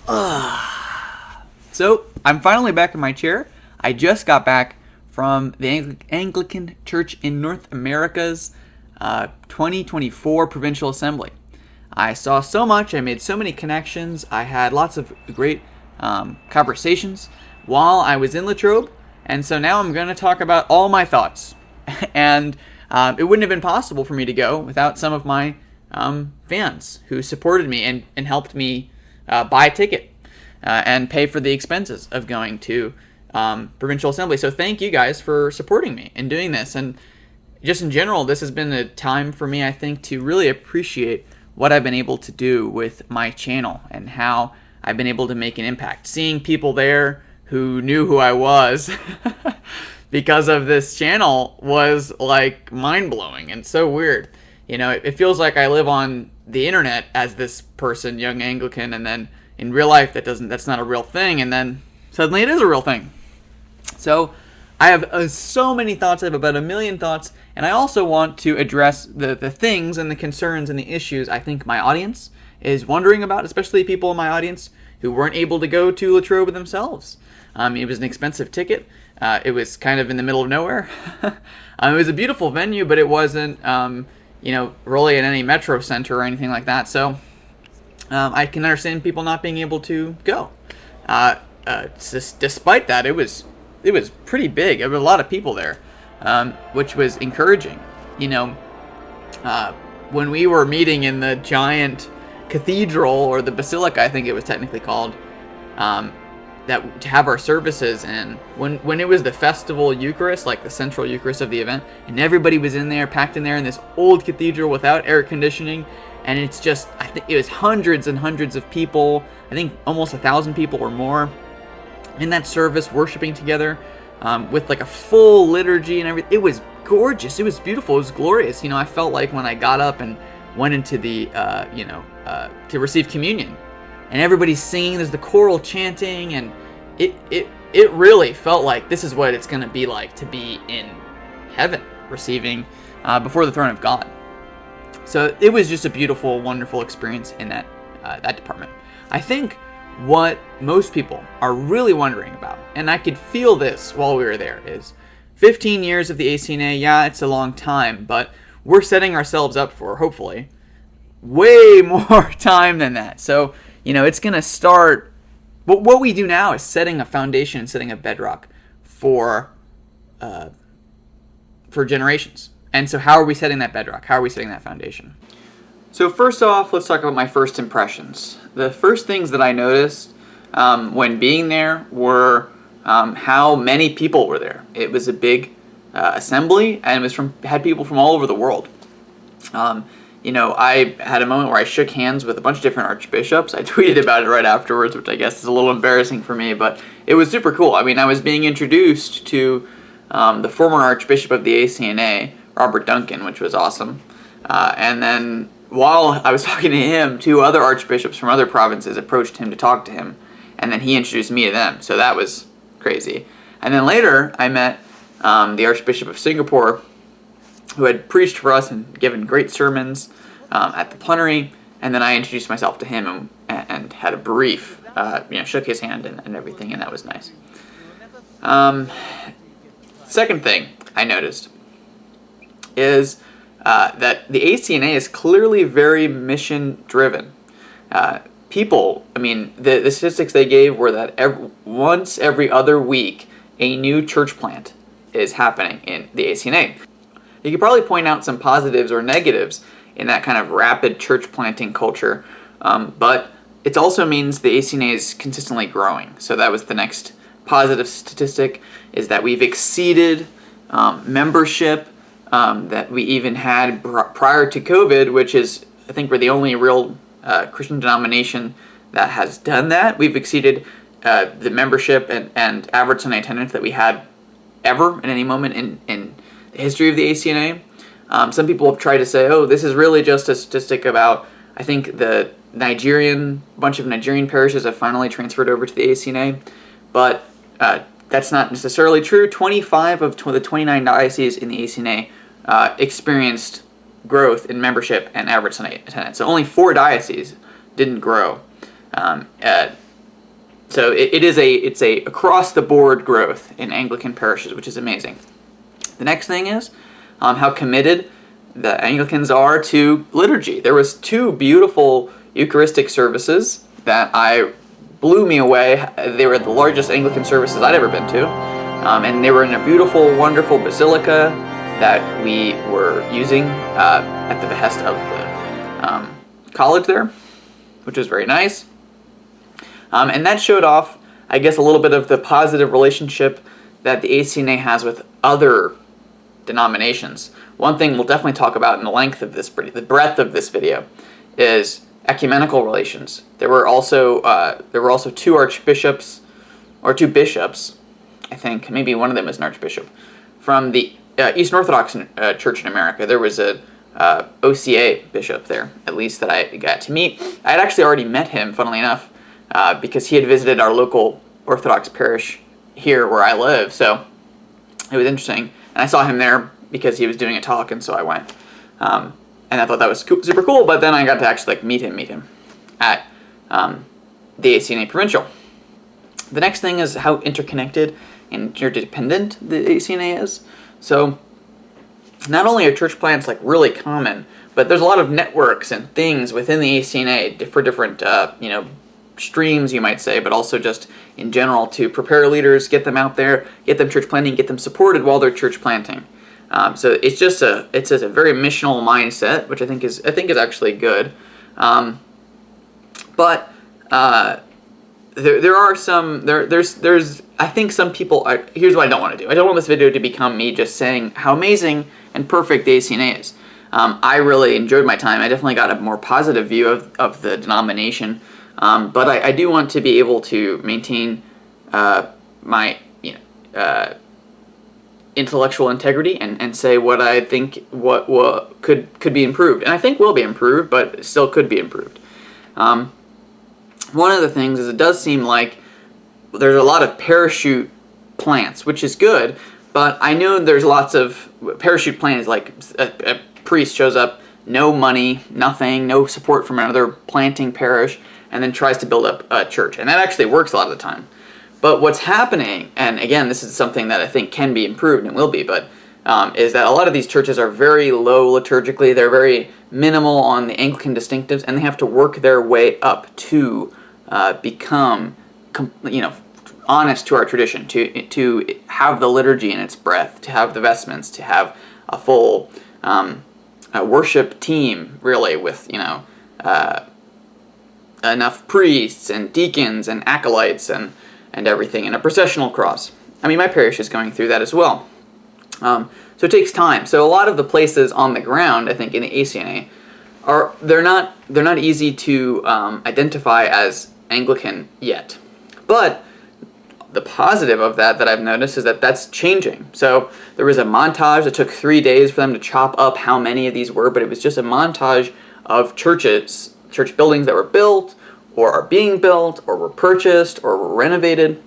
So, I'm finally back in my chair. I just got back from the Anglican Church in North America's 2024 Provincial Assembly. I saw so much, I made so many connections, I had lots of great conversations while I was in Latrobe, and so now I'm going to talk about all my thoughts. And it wouldn't have been possible for me to go without some of my fans who supported me and helped me buy a ticket and pay for the expenses of going to Provincial Assembly. So thank you guys for supporting me and doing this. And just in general, this has been a time for me, I think, to really appreciate what I've been able to do with my channel and how I've been able to make an impact. Seeing people there who knew who I was because of this channel was like mind-blowing and so weird. You know, it feels like I live on the internet as this person, young Anglican, and then in real life that's not a real thing, and then suddenly it is a real thing. So I have so many thoughts. I have about 1 million thoughts, and I also want to address the things and the concerns and the issues I think my audience is wondering about, especially people in my audience who weren't able to go to Latrobe themselves. It was an expensive ticket. It was kind of in the middle of nowhere. It was a beautiful venue, but it wasn't, really in any metro center or anything like that. So I can understand people not being able to go. Despite that, it was pretty big. There were a lot of people there, which was encouraging. You know, when we were meeting in the giant cathedral, or the basilica, I think it was technically called, that to have our services in, when it was the festival Eucharist, like the central Eucharist of the event, and everybody was in there, packed in there in this old cathedral without air conditioning, and it's just, I think it was hundreds and hundreds of people, I think almost 1,000 people or more in that service worshiping together, with like a full liturgy and everything. It was gorgeous. It was beautiful. It was glorious. You know, I felt like when I got up and went into the, to receive communion, and everybody's singing, there's the choral chanting, and it really felt like this is what it's going to be like to be in heaven, receiving before the throne of God. So it was just a beautiful, wonderful experience in that department. I think what most people are really wondering about, and I could feel this while we were there, is 15 years of the ACNA. Yeah, it's a long time, but we're setting ourselves up for, hopefully, way more time than that. So, you know, it's going to start. What we do now is setting a foundation and setting a bedrock for generations. And so how are we setting that bedrock? How are we setting that foundation? So first off, let's talk about my first impressions. The first things that I noticed when being there were how many people were there. It was a big assembly, and it was had people from all over the world. I had a moment where I shook hands with a bunch of different archbishops. I tweeted about it right afterwards, which I guess is a little embarrassing for me, but it was super cool. I mean, I was being introduced to the former Archbishop of the ACNA, Robert Duncan, which was awesome. And then while I was talking to him, 2 other archbishops from other provinces approached him to talk to him, and then he introduced me to them. So that was crazy. And then later, I met the Archbishop of Singapore, who had preached for us and given great sermons at the plenary, and then I introduced myself to him and had a brief, shook his hand and everything, and that was nice. Second thing I noticed is that the ACNA is clearly very mission-driven. People, I mean, the statistics they gave were that once every other week, a new church plant is happening in the ACNA. You could probably point out some positives or negatives in that kind of rapid church planting culture, but it also means the ACNA is consistently growing. So that was the next positive statistic, is that we've exceeded membership that we even had prior to COVID, which is, I think, we're the only real Christian denomination that has done that. We've exceeded the membership and average Sunday attendance that we had ever at any moment in the history of the ACNA. Some people have tried to say, oh, this is really just a statistic about, I think, the bunch of Nigerian parishes have finally transferred over to the ACNA, but that's not necessarily true. 25 of the 29 dioceses in the ACNA experienced growth in membership and average Sunday attendance. So only 4 dioceses didn't grow. So it's a across the board growth in Anglican parishes, which is amazing. The next thing is how committed the Anglicans are to liturgy. There was 2 beautiful Eucharistic services that blew me away. They were the largest Anglican services I'd ever been to, and they were in a beautiful, wonderful basilica that we were using at the behest of the college there, which was very nice. And that showed off, I guess, a little bit of the positive relationship that the ACNA has with other denominations. One thing we'll definitely talk about in the breadth of this video, is ecumenical relations. There were also 2 archbishops, or 2 bishops, I think, maybe one of them is an archbishop, from the Eastern Orthodox Church in America. There was a OCA bishop there, at least that I got to meet. I had actually already met him, funnily enough, because he had visited our local Orthodox parish here where I live, so it was interesting. And I saw him there because he was doing a talk, and so I went. And I thought that was super cool, but then I got to actually meet him at the ACNA Provincial. The next thing is how interconnected and interdependent the ACNA is. So not only are church plants really common, but there's a lot of networks and things within the ACNA for different streams, you might say, but also just in general to prepare leaders, get them out there, get them church planting, get them supported while they're church planting. So it's just a very missional mindset, which I think is actually good. But there's I think some people are. Here's what I don't want to do. I don't want this video to become me just saying how amazing and perfect the ACNA is. I really enjoyed my time. I definitely got a more positive view of the denomination. But I do want to be able to maintain my intellectual integrity and say what I think what could be improved, and I think will be improved, but still could be improved. One of the things is it does seem like there's a lot of parachute plants, which is good, but I know there's lots of parachute plants, like a priest shows up, no money, nothing, no support from another planting parish, and then tries to build up a church. And that actually works a lot of the time. But what's happening, and again, this is something that I think can be improved and will be, but is that a lot of these churches are very low liturgically. They're very minimal on the Anglican distinctives, and they have to work their way up to become, honest to our tradition, to have the liturgy in its breadth, to have the vestments, to have a full worship team, really, with enough priests and deacons and acolytes and everything, and a processional cross. I mean, my parish is going through that as well. So it takes time. So a lot of the places on the ground, I think, in the ACNA, they're not easy to identify as Anglican yet. But the positive of that I've noticed is that that's changing. So there was a montage that took 3 days for them to chop up how many of these were, but it was just a montage of church buildings that were built, or are being built, or were purchased, or were renovated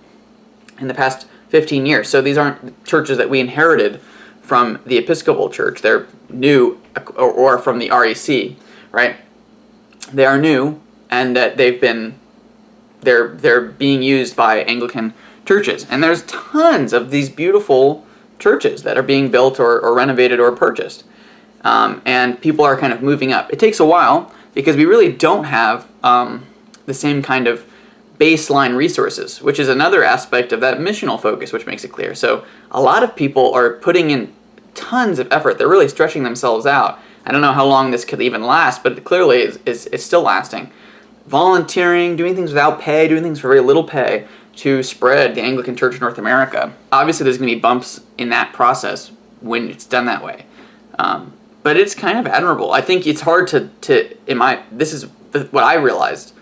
in the past 15 years. So these aren't churches that we inherited from the Episcopal Church. They're new, or from the REC, right? They are new, and that they're being used by Anglican churches. And there's tons of these beautiful churches that are being built or renovated or purchased. And people are kind of moving up. It takes a while because we really don't have the same kind of baseline resources, which is another aspect of that missional focus, which makes it clear. So a lot of people are putting in tons of effort. They're really stretching themselves out. I don't know how long this could even last, but clearly it's still lasting. Volunteering, doing things without pay, doing things for very little pay to spread the Anglican Church in North America. Obviously, there's going to be bumps in that process when it's done that way. But it's kind of admirable. I think it's hard this is what I realized,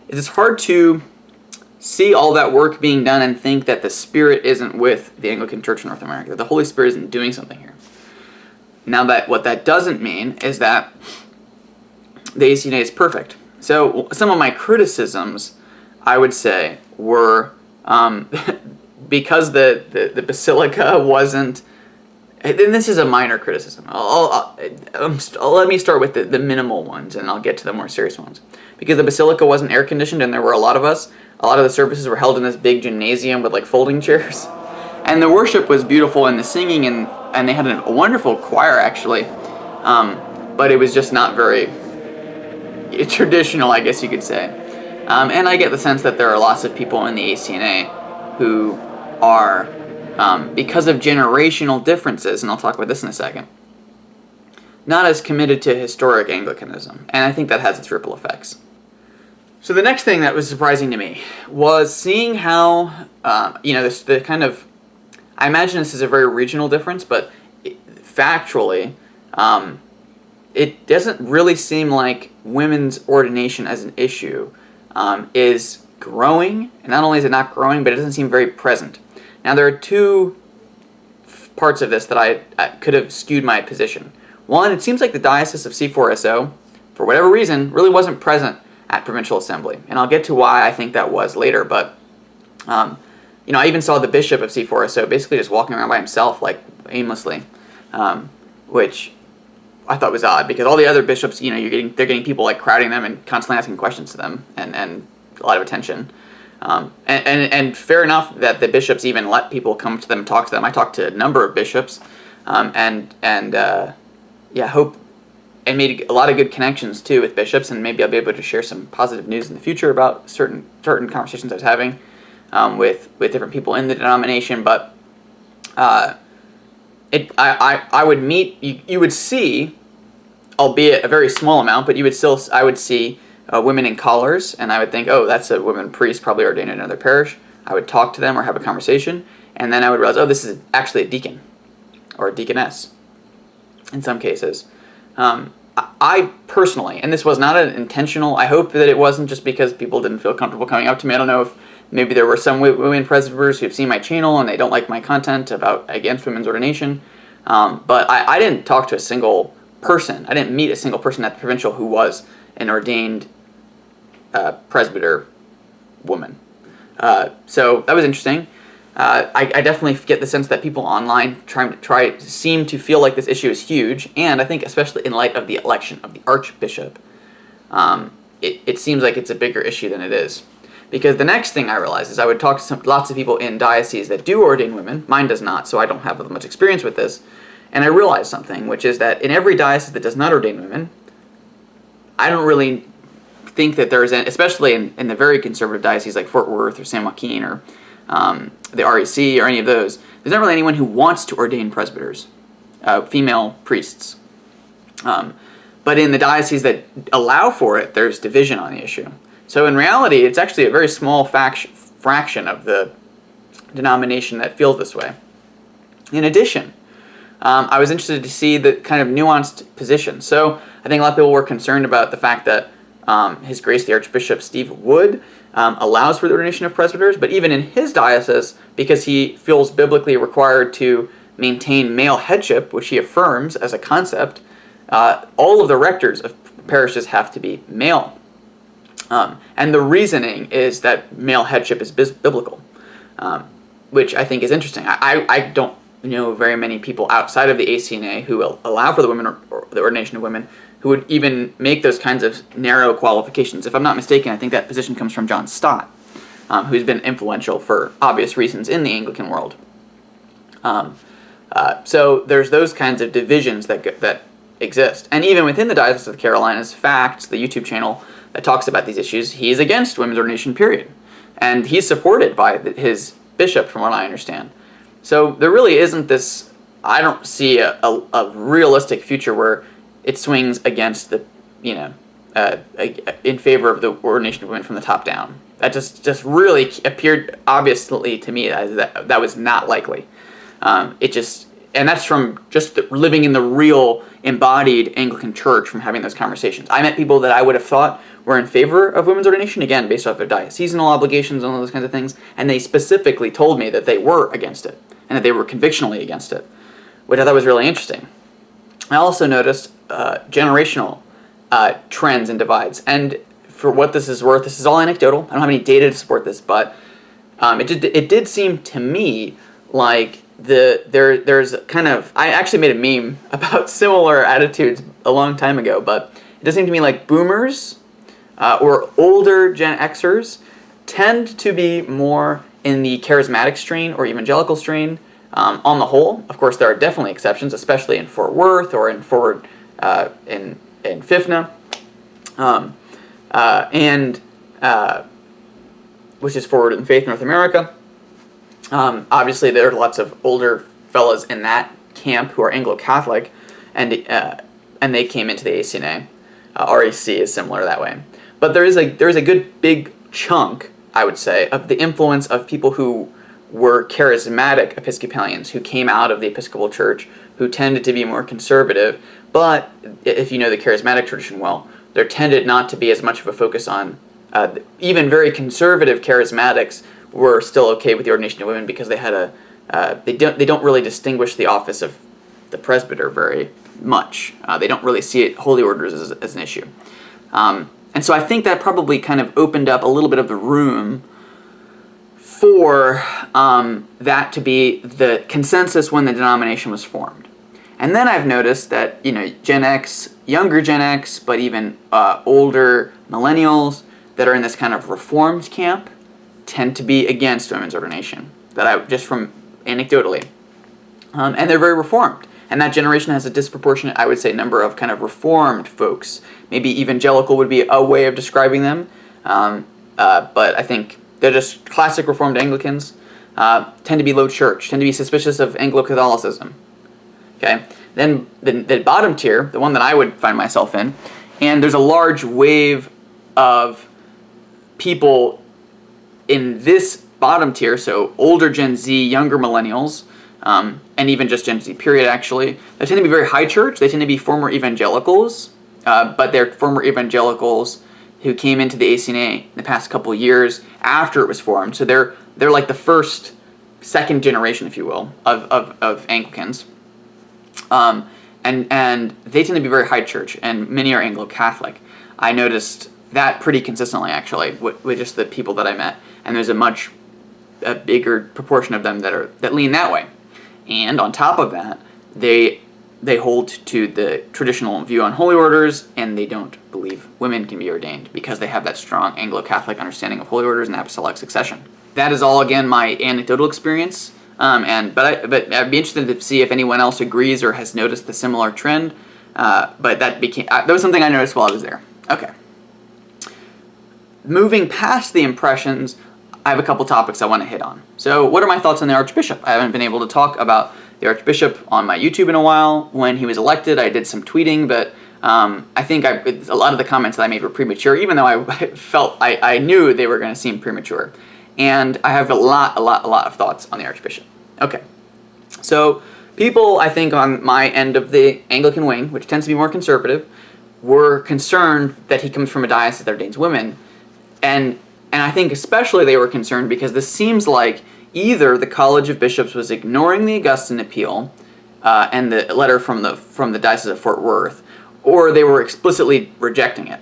is it's hard to see all that work being done and think that the Spirit isn't with the Anglican Church in North America, that the Holy Spirit isn't doing something here. Now, what that doesn't mean is that the ACNA is perfect. So some of my criticisms, I would say, were because the basilica wasn't and this is a minor criticism. Let me start with the minimal ones, and I'll get to the more serious ones. Because the basilica wasn't air conditioned, and there were a lot of us. A lot of the services were held in this big gymnasium with like folding chairs, and the worship was beautiful, and the singing, and they had a wonderful choir actually, but it was just not very traditional, I guess you could say. And I get the sense that there are lots of people in the ACNA who are, because of generational differences, and I'll talk about this in a second, not as committed to historic Anglicanism, and I think that has its ripple effects. So the next thing that was surprising to me was seeing how, the kind of, I imagine this is a very regional difference, but factually, it doesn't really seem like women's ordination as an issue is growing, and not only is it not growing, but it doesn't seem very present. Now there are two parts of this that I could have skewed my position. One, it seems like the Diocese of C4SO, for whatever reason, really wasn't present at Provincial Assembly, and I'll get to why I think that was later, but I even saw the Bishop of C4SO basically just walking around by himself, like aimlessly, which I thought was odd, because all the other bishops, they're getting people like crowding them and constantly asking questions to them, and a lot of attention. And fair enough that the bishops even let people come to them and talk to them. I talked to a number of bishops, hope and made a lot of good connections too with bishops, and maybe I'll be able to share some positive news in the future about certain conversations I was having with different people in the denomination. But I would meet, you would see, albeit a very small amount, but I would see women in collars, and I would think, oh, that's a woman priest, probably ordained in another parish. I would talk to them or have a conversation, and then I would realize, oh, this is actually a deacon or a deaconess in some cases. I personally, and this was not an intentional, I hope that it wasn't just because people didn't feel comfortable coming up to me. I don't know if maybe there were some women presbyters who've seen my channel and they don't like my content against women's ordination. But I didn't talk to a single person. I didn't meet a single person at the Provincial who was an ordained presbyter woman. So that was interesting. I definitely get the sense that people online seem to feel like this issue is huge, and I think especially in light of the election of the Archbishop, it seems like it's a bigger issue than it is. Because the next thing I realized is I would talk to lots of people in dioceses that do ordain women. Mine does not, so I don't have much experience with this. And I realized something, which is that in every diocese that does not ordain women, I don't really think that there's, especially in the very conservative dioceses like Fort Worth or San Joaquin or the REC or any of those, there's not really anyone who wants to ordain presbyters, female priests. But in the dioceses that allow for it, there's division on the issue. So in reality, it's actually a very small fraction of the denomination that feels this way. In addition, I was interested to see the kind of nuanced position. So I think a lot of people were concerned about the fact that His Grace the Archbishop Steve Wood allows for the ordination of presbyters, but even in his diocese, because he feels biblically required to maintain male headship, which he affirms as a concept, all of the rectors of parishes have to be male. And the reasoning is that male headship is biblical, which I think is interesting. I don't know very many people outside of the ACNA who will allow for the ordination of women who would even make those kinds of narrow qualifications. If I'm not mistaken, I think that position comes from John Stott, who's been influential for obvious reasons in the Anglican world. So there's those kinds of divisions that exist. And even within the Diocese of the Carolinas, Facts, the YouTube channel that talks about these issues, he's against women's ordination, period. And he's supported by his bishop, from what I understand. So there really isn't this, I don't see a realistic future where it swings against the, in favor of the ordination of women from the top down. That just really appeared obviously to me that was not likely. And that's from just living in the real embodied Anglican Church, from having those conversations. I met people that I would have thought were in favor of women's ordination, again, based off their diocesanal obligations and all those kinds of things, and they specifically told me that they were against it, and that they were convictionally against it, which I thought was really interesting. I also noticed generational trends and divides, and for what this is worth, this is all anecdotal. I don't have any data to support this, but it did seem to me like there's kind of, I actually made a meme about similar attitudes a long time ago, but it does seem to me like boomers or older Gen Xers tend to be more in the charismatic strain or evangelical strain on the whole. Of course, there are definitely exceptions, especially in Fort Worth or in in FIFNA, which is Forward in Faith North America. Obviously, there are lots of older fellas in that camp who are Anglo-Catholic, and they came into the ACNA. REC is similar that way. But there is a good big chunk, I would say, of the influence of people who were charismatic Episcopalians who came out of the Episcopal Church, who tended to be more conservative. But if you know the charismatic tradition well, there tended not to be as much of a focus on even very conservative charismatics were still okay with the ordination of women because they had they don't really distinguish the office of the presbyter very much. They don't really see holy orders as an issue. And so I think that probably kind of opened up a little bit of the room for that to be the consensus when the denomination was formed. And then I've noticed that, Gen X, younger Gen X, but even older millennials that are in this kind of reformed camp tend to be against women's ordination. Just from anecdotally. And they're very reformed. And that generation has a disproportionate, I would say, number of kind of reformed folks. Maybe evangelical would be a way of describing them. But I think they're just classic Reformed Anglicans. Tend to be low church, tend to be suspicious of Anglo-Catholicism. Okay? Then the bottom tier, the one that I would find myself in, and there's a large wave of people in this bottom tier, so older Gen Z, younger millennials, and even just Gen Z period actually, they tend to be very high church. They tend to be former evangelicals, but they're former evangelicals who came into the ACNA in the past couple of years after it was formed. So they're like the second generation, if you will, of Anglicans. And they tend to be very high church, and many are Anglo-Catholic. I noticed that pretty consistently, actually, with just the people that I met. And there's a bigger proportion of them that lean that way. And on top of that, they hold to the traditional view on holy orders, and they don't believe women can be ordained because they have that strong Anglo-Catholic understanding of holy orders and apostolic succession. That is all, again, my anecdotal experience. But I'd be interested to see if anyone else agrees or has noticed the similar trend. But that was something I noticed while I was there. Okay. Moving past the impressions, I have a couple topics I want to hit on. So what are my thoughts on the Archbishop? I haven't been able to talk about the Archbishop on my YouTube in a while. When he was elected, I did some tweeting, but I think a lot of the comments that I made were premature, even though I knew they were going to seem premature. And I have a lot of thoughts on the Archbishop. Okay. So people, I think, on my end of the Anglican wing, which tends to be more conservative, were concerned that he comes from a diocese that ordains women. And I think especially they were concerned because this seems like either the College of Bishops was ignoring the Augustine appeal and the letter from the Diocese of Fort Worth, or they were explicitly rejecting it.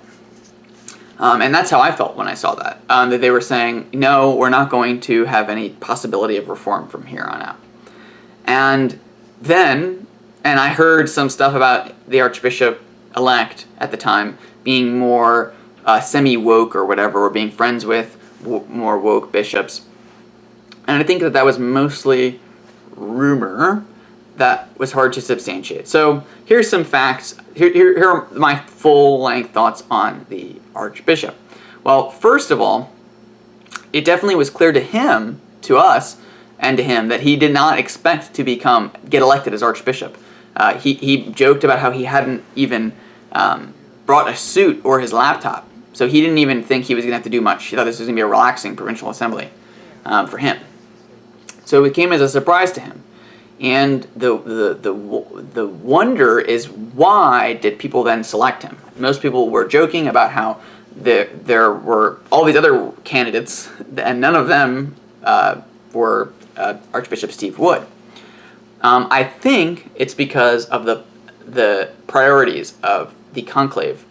And that's how I felt when I saw that. That they were saying, no, we're not going to have any possibility of reform from here on out. And I heard some stuff about the Archbishop-elect at the time being more semi-woke or whatever, or being friends with more woke bishops. And I think that was mostly rumor that was hard to substantiate. So here's some facts. Here are my full-length thoughts on the Archbishop. Well, first of all, it definitely was clear to us, and to him, that he did not expect to get elected as Archbishop. He joked about how he hadn't even brought a suit or his laptop. So he didn't even think he was going to have to do much. He thought this was going to be a relaxing provincial assembly for him. So it came as a surprise to him. And the wonder is, why did people then select him? Most people were joking about how there were all these other candidates, and none of them were Archbishop Steve Wood. I think it's because of the priorities of the conclave.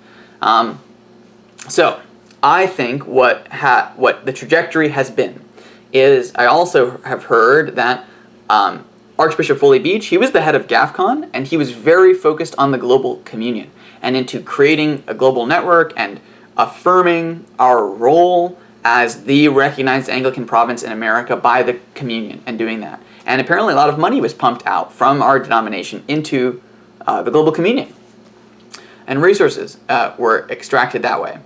So I think what the trajectory has been is, I also have heard that Archbishop Foley Beach, he was the head of GAFCON, and he was very focused on the global communion and into creating a global network and affirming our role as the recognized Anglican province in America by the communion and doing that. And apparently a lot of money was pumped out from our denomination into the global communion. And resources were extracted that way.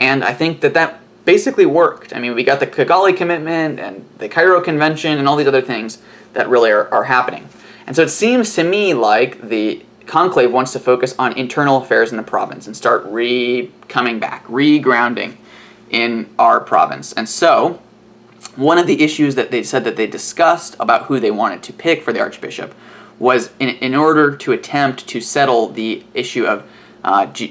And I think that basically worked. I mean, we got the Kigali Commitment and the Cairo Convention and all these other things that really are happening. And so it seems to me like the conclave wants to focus on internal affairs in the province and start coming back, re-grounding in our province. And so one of the issues that they said that they discussed about who they wanted to pick for the Archbishop was in order to attempt to settle the issue of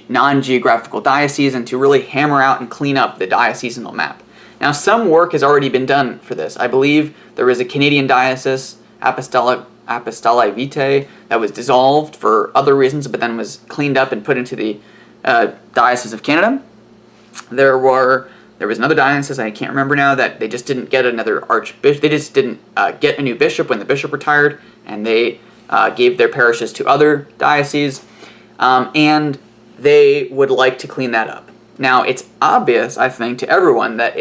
non-geographical dioceses and to really hammer out and clean up the diocesanal map. Now, some work has already been done for this. I believe there is a Canadian diocese, Apostoli Vitae, that was dissolved for other reasons, but then was cleaned up and put into the Diocese of Canada. There was another diocese, I can't remember now, that they just didn't get another archbishop. They just didn't get a new bishop when the bishop retired, and they gave their parishes to other dioceses. And they would like to clean that up. Now, it's obvious, I think, to everyone that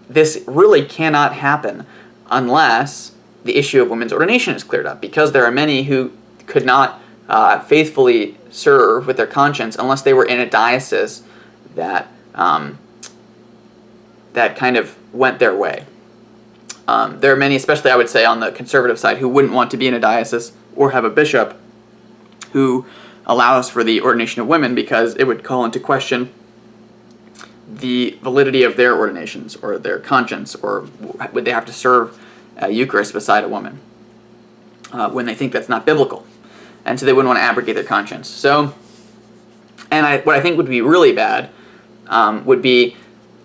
this really cannot happen unless the issue of women's ordination is cleared up, because there are many who could not faithfully serve with their conscience unless they were in a diocese that kind of went their way. There are many, especially I would say on the conservative side, who wouldn't want to be in a diocese or have a bishop who allows for the ordination of women, because it would call into question the validity of their ordinations or their conscience, or would they have to serve a Eucharist beside a woman when they think that's not biblical. And so they wouldn't want to abrogate their conscience. So, what I think would be really bad would be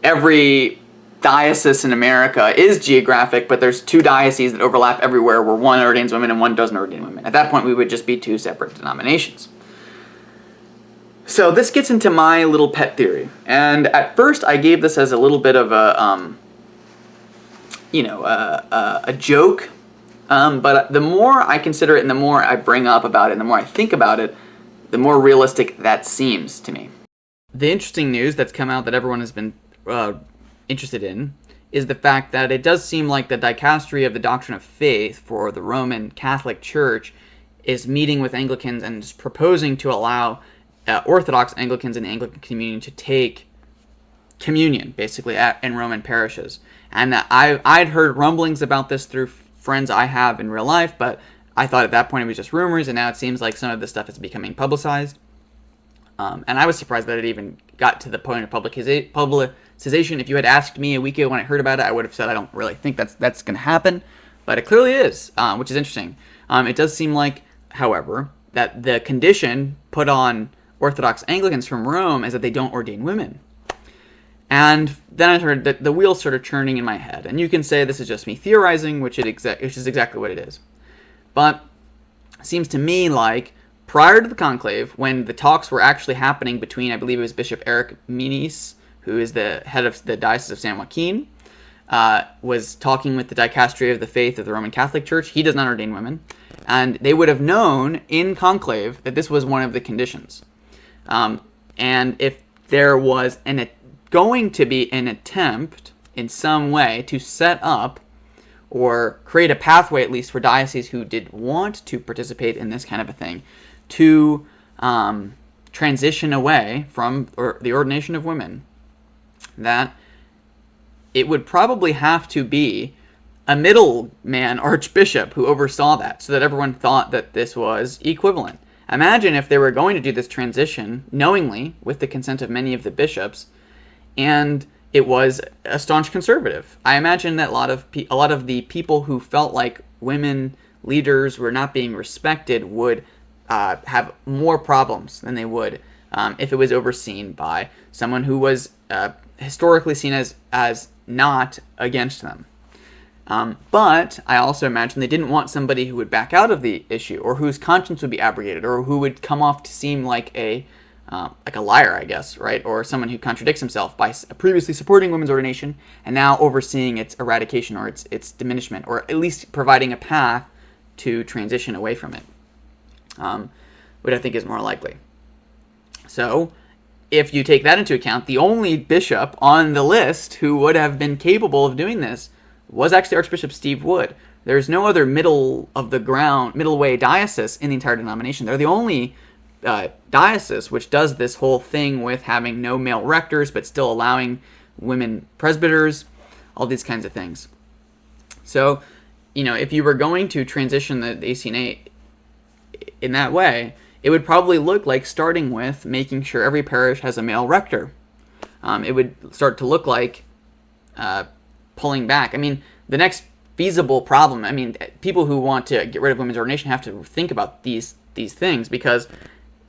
every diocese in America is geographic, but there's two dioceses that overlap everywhere where one ordains women and one doesn't ordain women. At that point, we would just be two separate denominations. So this gets into my little pet theory, and at first I gave this as a little bit of a joke, but the more I consider it and the more I bring up about it and the more I think about it, the more realistic that seems to me. The interesting news that's come out that everyone has been interested in is the fact that it does seem like the dicastery of the doctrine of faith for the Roman Catholic Church is meeting with Anglicans and is proposing to allow Orthodox Anglicans in the Anglican communion to take communion, basically, in Roman parishes. And I'd heard rumblings about this through friends I have in real life, but I thought at that point it was just rumors, and now it seems like some of this stuff is becoming publicized. And I was surprised that it even got to the point of publicization. If you had asked me a week ago when I heard about it, I would have said I don't really think that's going to happen, but it clearly is, which is interesting. It does seem like, however, that the condition put on Orthodox Anglicans from Rome is that they don't ordain women. And then I started, the wheels started churning in my head. And you can say this is just me theorizing, which is exactly what it is. But it seems to me like prior to the conclave, when the talks were actually happening between, I believe it was Bishop Eric Menis, who is the head of the Diocese of San Joaquin, was talking with the dicastery of the faith of the Roman Catholic Church. He does not ordain women. And they would have known in conclave that this was one of the conditions. And if there was going to be an attempt in some way to set up or create a pathway, at least for dioceses who did want to participate in this kind of a thing, to transition away from the ordination of women, that it would probably have to be a middleman archbishop who oversaw that, so that everyone thought that this was equivalent. Imagine if they were going to do this transition knowingly, with the consent of many of the bishops, and it was a staunch conservative. I imagine that a lot of the people who felt like women leaders were not being respected would have more problems than they would if it was overseen by someone who was historically seen as not against them. But I also imagine they didn't want somebody who would back out of the issue, or whose conscience would be abrogated, or who would come off to seem like a liar, I guess, right? Or someone who contradicts himself by previously supporting women's ordination and now overseeing its eradication or its diminishment, or at least providing a path to transition away from it, which I think is more likely. So, if you take that into account, the only bishop on the list who would have been capable of doing this was actually Archbishop Steve Wood. There's no other middle way diocese in the entire denomination. They're the only diocese which does this whole thing with having no male rectors, but still allowing women presbyters, all these kinds of things. So, if you were going to transition the ACNA in that way, it would probably look like starting with making sure every parish has a male rector. It would start to look like pulling back. The next feasible problem, people who want to get rid of women's ordination have to think about these things, because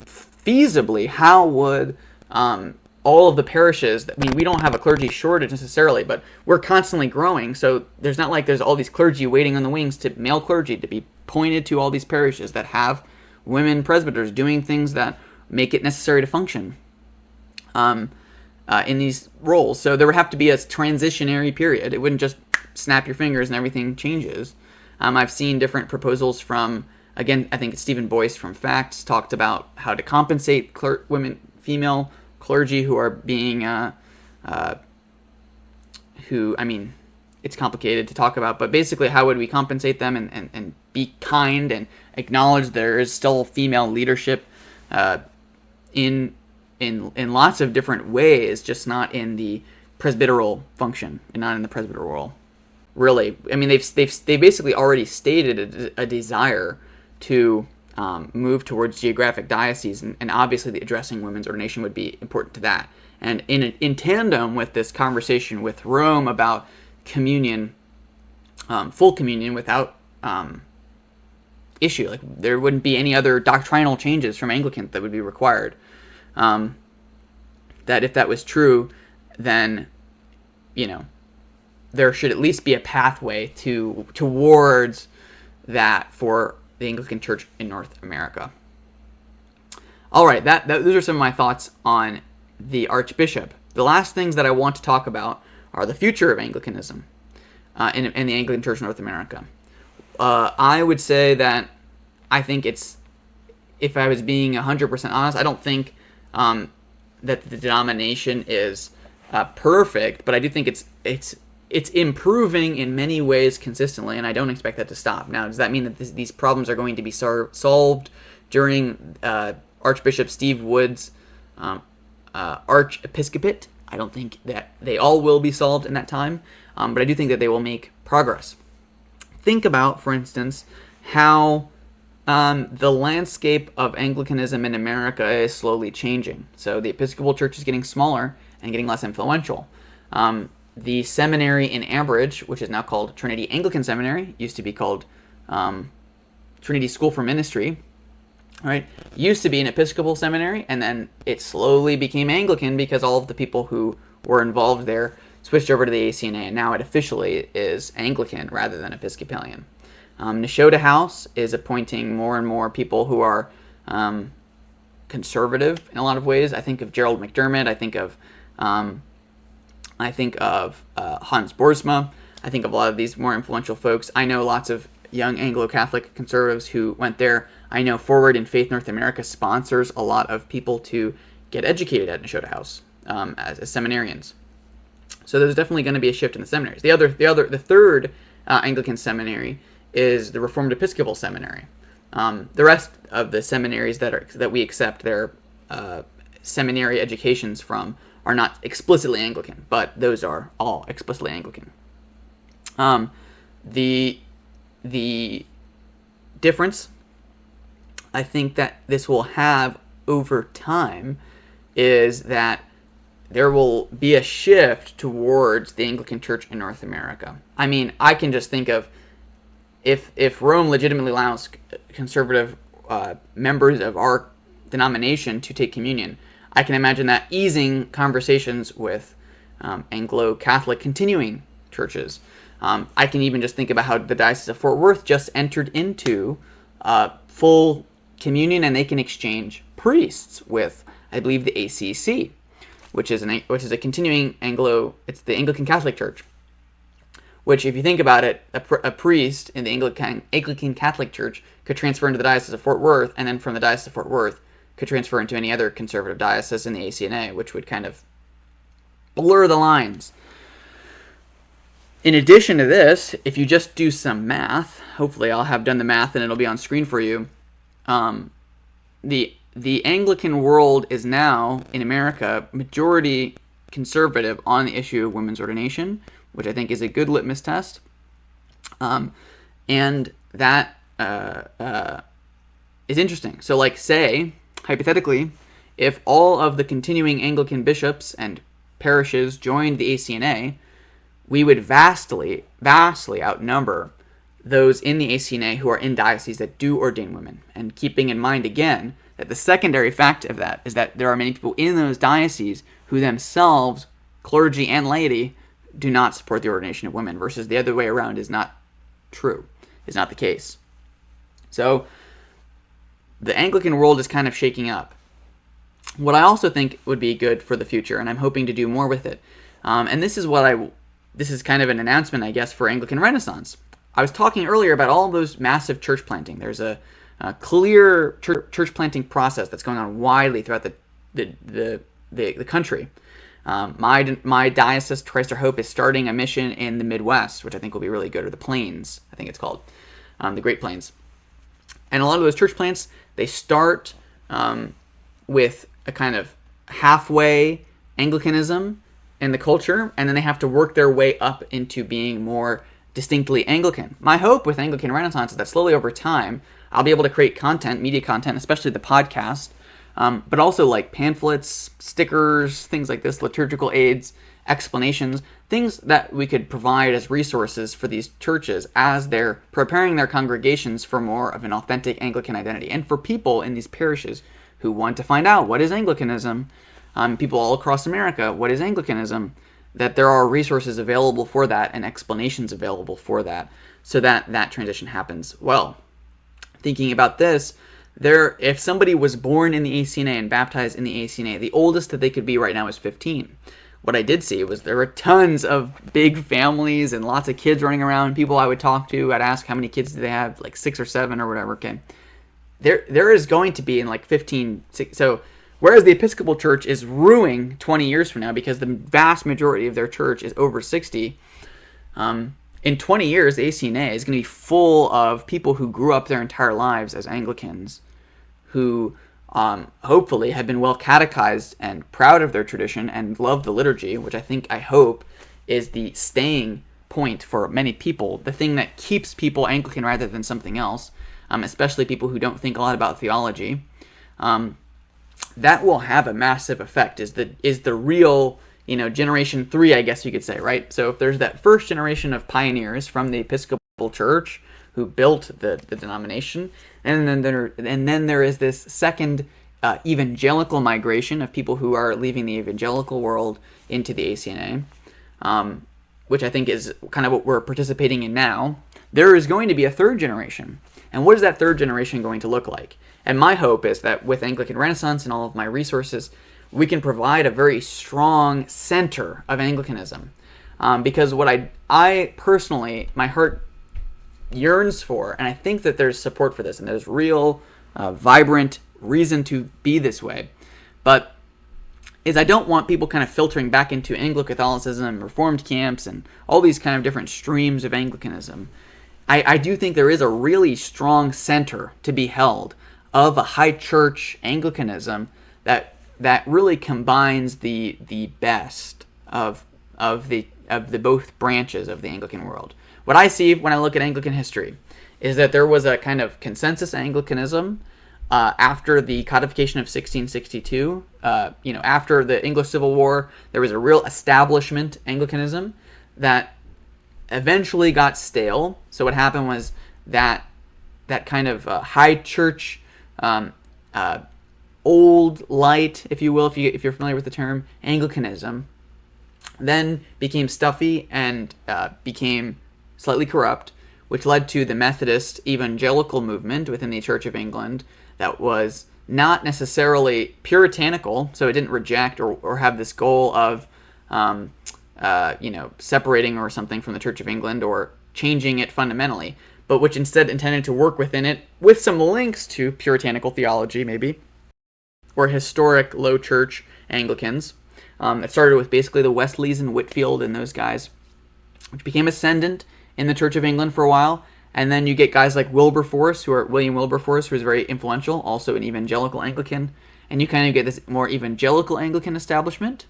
feasibly, how would all of the parishes, we don't have a clergy shortage necessarily, but we're constantly growing, so there's not like there's all these clergy waiting on the wings to male clergy to be pointed to all these parishes that have women presbyters doing things that make it necessary to function in these roles. So there would have to be a transitionary period. It wouldn't just snap your fingers and everything changes. I've seen different proposals from, again, I think it's Stephen Boyce from Facts talked about how to compensate female clergy who are being, it's complicated to talk about, but basically how would we compensate them and be kind and acknowledge there is still female leadership in lots of different ways, just not in the presbyteral function and not in the presbyteral role. Really, they basically already stated a desire to move towards geographic dioceses, and obviously addressing women's ordination would be important to that. And in tandem with this conversation with Rome about communion, full communion without issue, like there wouldn't be any other doctrinal changes from Anglican that would be required. That if that was true, then there should at least be a pathway towards that for the Anglican Church in North America. All right, those are some of my thoughts on the Archbishop. The last things that I want to talk about are the future of Anglicanism in the Anglican Church in North America. I would say that I think if I was being 100% honest, I don't think that the denomination is perfect, but I do think it's improving in many ways consistently, and I don't expect that to stop. Now, does that mean that these problems are going to be solved during Archbishop Steve Wood's archiepiscopate? I don't think that they all will be solved in that time, but I do think that they will make progress. Think about, for instance, how the landscape of Anglicanism in America is slowly changing. So the Episcopal Church is getting smaller and getting less influential. The seminary in Ambridge, which is now called Trinity Anglican Seminary, used to be called Trinity School for Ministry, right? Used to be an Episcopal seminary, and then it slowly became Anglican because all of the people who were involved there switched over to the ACNA, and now it officially is Anglican rather than Episcopalian. Nashotah House is appointing more and more people who are conservative in a lot of ways. I think of Gerald McDermott. I think of Hans Boersma. I think of a lot of these more influential folks. I know lots of young Anglo-Catholic conservatives who went there. I know Forward in Faith North America sponsors a lot of people to get educated at Nashotah House as seminarians. So there's definitely going to be a shift in the seminaries. The third Anglican seminary is the Reformed Episcopal Seminary. The rest of the seminaries that we accept their seminary educations from are not explicitly Anglican, but those are all explicitly Anglican. The difference I think that this will have over time is that there will be a shift towards the Anglican Church in North America. I can just think of if Rome legitimately allows conservative members of our denomination to take communion, I can imagine that easing conversations with Anglo-Catholic continuing churches. I can even just think about how the Diocese of Fort Worth just entered into full communion, and they can exchange priests with, I believe, the ACC, which is a continuing it's the Anglican Catholic Church. which, if you think about it, a priest in the Anglican Catholic Church could transfer into the Diocese of Fort Worth, and then from the Diocese of Fort Worth could transfer into any other conservative diocese in the ACNA, which would kind of blur the lines. In addition to this, if you just do some math, hopefully I'll have done the math and it'll be on screen for you, the Anglican world is now, in America, majority conservative on the issue of women's ordination, which I think is a good litmus test. And that is interesting. So, like, say, hypothetically, if all of the continuing Anglican bishops and parishes joined the ACNA, we would vastly outnumber those in the ACNA who are in dioceses that do ordain women. And keeping in mind, again, that the secondary fact of that is that there are many people in those dioceses who themselves, clergy and laity, do not support the ordination of women, versus the other way around is not true, is not the case. So the Anglican world is kind of shaking up. What I also think would be good for the future, and I'm hoping to do more with it, and this is kind of an announcement, I guess, for Anglican Renaissance. I was talking earlier about all of those massive church planting. There's a clear church planting process that's going on widely throughout the country. My diocese, Christ Our Hope, is starting a mission in the Midwest, which I think will be really good, or the Plains, I think it's called, the Great Plains. And a lot of those church plants, they start with a kind of halfway Anglicanism in the culture, and then they have to work their way up into being more distinctly Anglican. My hope with Anglican Renaissance is that slowly over time, I'll be able to create content, media content, especially the podcast, but also like pamphlets, stickers, things like this, liturgical aids, explanations, things that we could provide as resources for these churches as they're preparing their congregations for more of an authentic Anglican identity. And for people in these parishes who want to find out what is Anglicanism, people all across America, what is Anglicanism, that there are resources available for that and explanations available for that, so that that transition happens well. Thinking about this, if somebody was born in the ACNA and baptized in the ACNA, the oldest that they could be right now is 15. What I did see was there were tons of big families and lots of kids running around. People I would talk to, I'd ask how many kids do they have, like 6 or 7 or whatever. Okay, there is going to be in like 15. So whereas the Episcopal Church is ruining 20 years from now because the vast majority of their church is over 60. In 20 years, the ACNA is going to be full of people who grew up their entire lives as Anglicans, who hopefully have been well catechized and proud of their tradition and love the liturgy, which I hope is the staying point for many people, the thing that keeps people Anglican rather than something else, especially people who don't think a lot about theology. That will have a massive effect, is the real, generation 3, I guess you could say, right? So if there's that first generation of pioneers from the Episcopal Church who built the denomination, and then there is this second evangelical migration of people who are leaving the evangelical world into the ACNA, which I think is kind of what we're participating in now. There is going to be a third generation. And what is that third generation going to look like? And my hope is that with Anglican Renaissance and all of my resources, we can provide a very strong center of Anglicanism. Because what I personally, my heart yearns for, and I think that there's support for this, and there's real, vibrant reason to be this way, but is I don't want people kind of filtering back into Anglo-Catholicism, Reformed camps, and all these kind of different streams of Anglicanism. I do think there is a really strong center to be held of a high church Anglicanism that really combines the best of the both branches of the Anglican world. What I see when I look at Anglican history is that there was a kind of consensus Anglicanism after the codification of 1662. After the English Civil War, there was a real establishment Anglicanism that eventually got stale. So what happened was that kind of high church, old light, if you will, if you're familiar with the term, Anglicanism, then became stuffy and became slightly corrupt, which led to the Methodist evangelical movement within the Church of England that was not necessarily puritanical, so it didn't reject or have this goal of separating or something from the Church of England or changing it fundamentally, but which instead intended to work within it with some links to puritanical theology, maybe, or historic low church Anglicans. It started with basically the Wesleys and Whitfield and those guys, which became ascendant in the Church of England for a while. And then you get guys like Wilberforce, William Wilberforce, who is very influential, also an evangelical Anglican. And you kind of get this more evangelical Anglican establishment.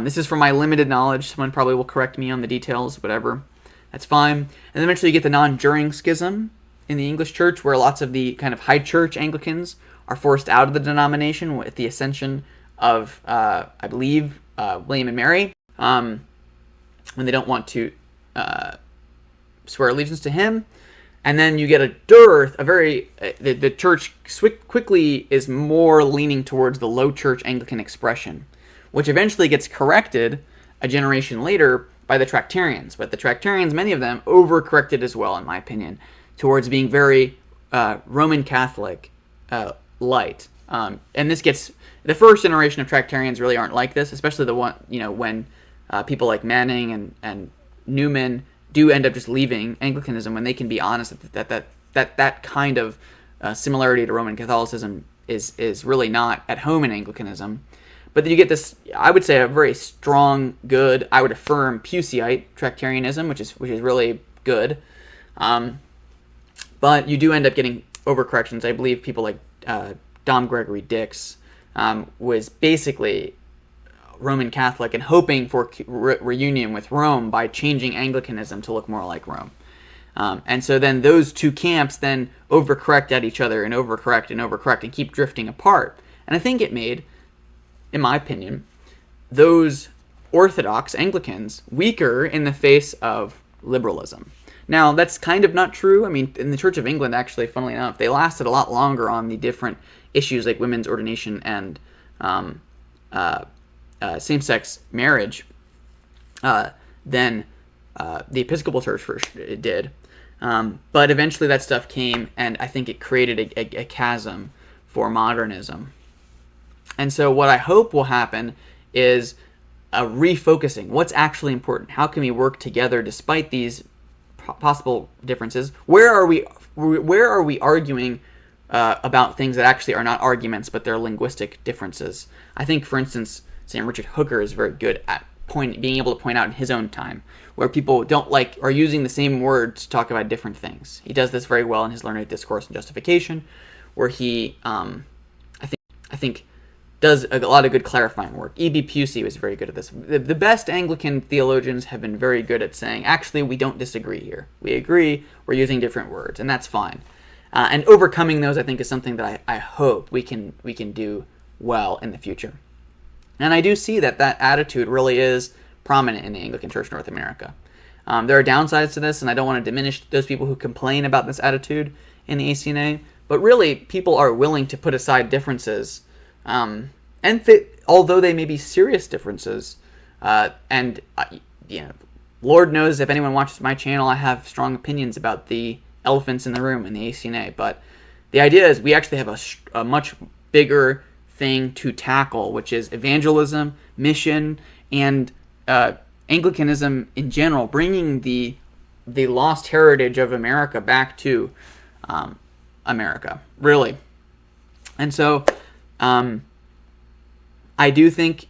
This is from my limited knowledge. Someone probably will correct me on the details, whatever. That's fine. And then eventually you get the non-juring schism in the English church, where lots of the kind of high church Anglicans are forced out of the denomination with the ascension of, I believe, William and Mary, when they don't want to swear allegiance to him. And then you get a dearth, the church quickly is more leaning towards the low church Anglican expression, which eventually gets corrected a generation later by the Tractarians. But the Tractarians, many of them, overcorrected as well, in my opinion, towards being very Roman Catholic light. And this gets, the first generation of Tractarians really aren't like this, especially the one, when people like Manning and Newman do end up just leaving Anglicanism, when they can be honest that kind of similarity to Roman Catholicism is really not at home in Anglicanism. But then you get this, I would say, a very strong, good, I would affirm, Puseyite Tractarianism, which is really good. But you do end up getting overcorrections. I believe people like Dom Gregory Dix was basically Roman Catholic and hoping for reunion with Rome by changing Anglicanism to look more like Rome. And so then those two camps then overcorrect at each other and overcorrect and keep drifting apart. And I think it made, in my opinion, those Orthodox Anglicans weaker in the face of liberalism. Now, that's kind of not true. I mean, in the Church of England, actually, funnily enough, they lasted a lot longer on the different issues like women's ordination and same-sex marriage than the Episcopal Church first did. But eventually that stuff came, and I think it created a chasm for modernism. And so what I hope will happen is a refocusing. What's actually important? How can we work together despite these possible differences? Where are we arguing about things that actually are not arguments, but they're linguistic differences? I think, for instance, St. Richard Hooker is very good at being able to point out in his own time where people are using the same words to talk about different things. He does this very well in his Learned Discourse and Justification, where he, I think, does a lot of good clarifying work. E.B. Pusey was very good at this. The best Anglican theologians have been very good at saying, actually, we don't disagree here. We agree, we're using different words, and that's fine. And overcoming those, I think, is something that I hope we can do well in the future. And I do see that attitude really is prominent in the Anglican Church North America. There are downsides to this, and I don't want to diminish those people who complain about this attitude in the ACNA, but really, people are willing to put aside differences, although they may be serious differences, Lord knows if anyone watches my channel, I have strong opinions about the elephants in the room in the ACNA, but the idea is we actually have a much bigger thing to tackle, which is evangelism, mission, and Anglicanism in general, bringing the lost heritage of America back to America, really. And so I do think,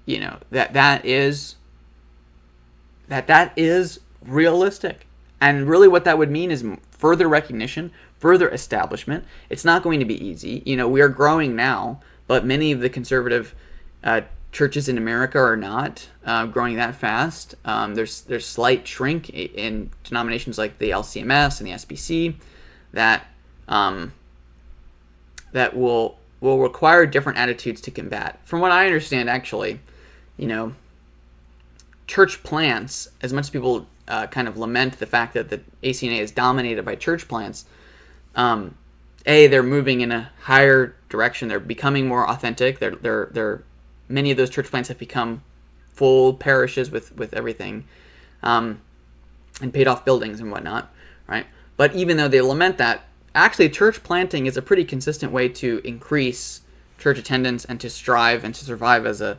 that is realistic. And really what that would mean is further recognition, further establishment. It's not going to be easy. We are growing now, but many of the conservative churches in America are not growing that fast. There's slight shrink in denominations like the LCMS and the SBC that will require different attitudes to combat. From what I understand, actually, church plants, as much as people kind of lament the fact that the ACNA is dominated by church plants, they're moving in a higher direction. They're becoming more authentic. Many of those church plants have become full parishes with everything, and paid off buildings and whatnot, right? But even though they lament that, actually church planting is a pretty consistent way to increase church attendance and to strive and to survive as an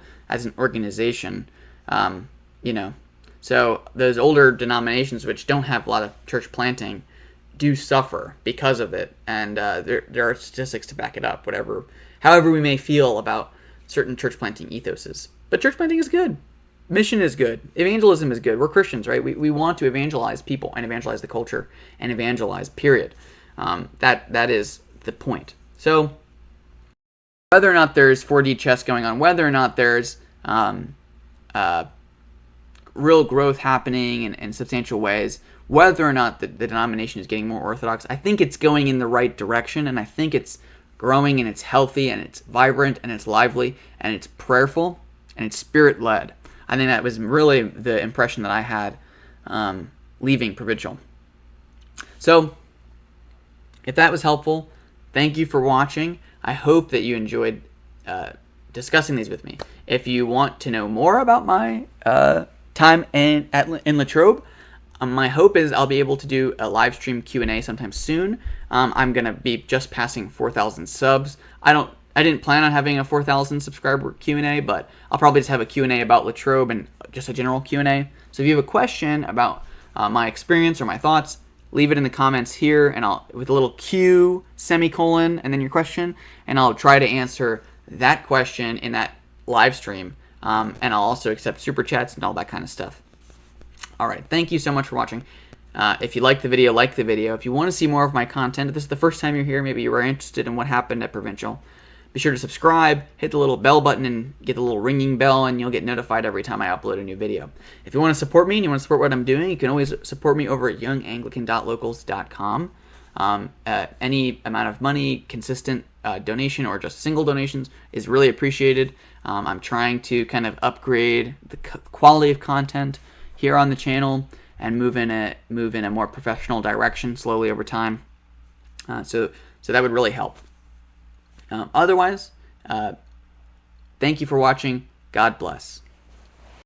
organization. So those older denominations which don't have a lot of church planting do suffer because of it, and there are statistics to back it up. However we may feel about certain church planting ethoses, but church planting is good. Mission is good. Evangelism is good. We're Christians, right? We want to evangelize people and evangelize the culture and evangelize. Period. That is the point. So whether or not there's 4D chess going on, whether or not there's real growth happening in substantial ways, whether or not the denomination is getting more orthodox, I think it's going in the right direction, and I think it's growing, and it's healthy, and it's vibrant, and it's lively, and it's prayerful, and it's spirit-led. I think that was really the impression that I had leaving Provincial. So, if that was helpful, thank you for watching. I hope that you enjoyed discussing these with me. If you want to know more about my time in Latrobe, my hope is I'll be able to do a live stream Q&A sometime soon. I'm going to be just passing 4,000 subs. I didn't plan on having a 4,000 subscriber Q&A, but I'll probably just have a Q&A about Latrobe and just a general Q&A. So if you have a question about my experience or my thoughts, leave it in the comments here, and with a little Q, semicolon, and then your question, and I'll try to answer that question in that live stream, and I'll also accept super chats and all that kind of stuff. All right, thank you so much for watching. If you like the video, like the video. If you want to see more of my content, if this is the first time you're here, maybe you were interested in what happened at Provincial, be sure to subscribe, hit the little bell button, and get the little ringing bell, and you'll get notified every time I upload a new video. If you want to support me and you want to support what I'm doing, you can always support me over at younganglican.locals.com. Any amount of money, consistent donation, or just single donations is really appreciated. I'm trying to kind of upgrade the quality of content here on the channel and move in a more professional direction slowly over time. So that would really help. Otherwise, thank you for watching. God bless.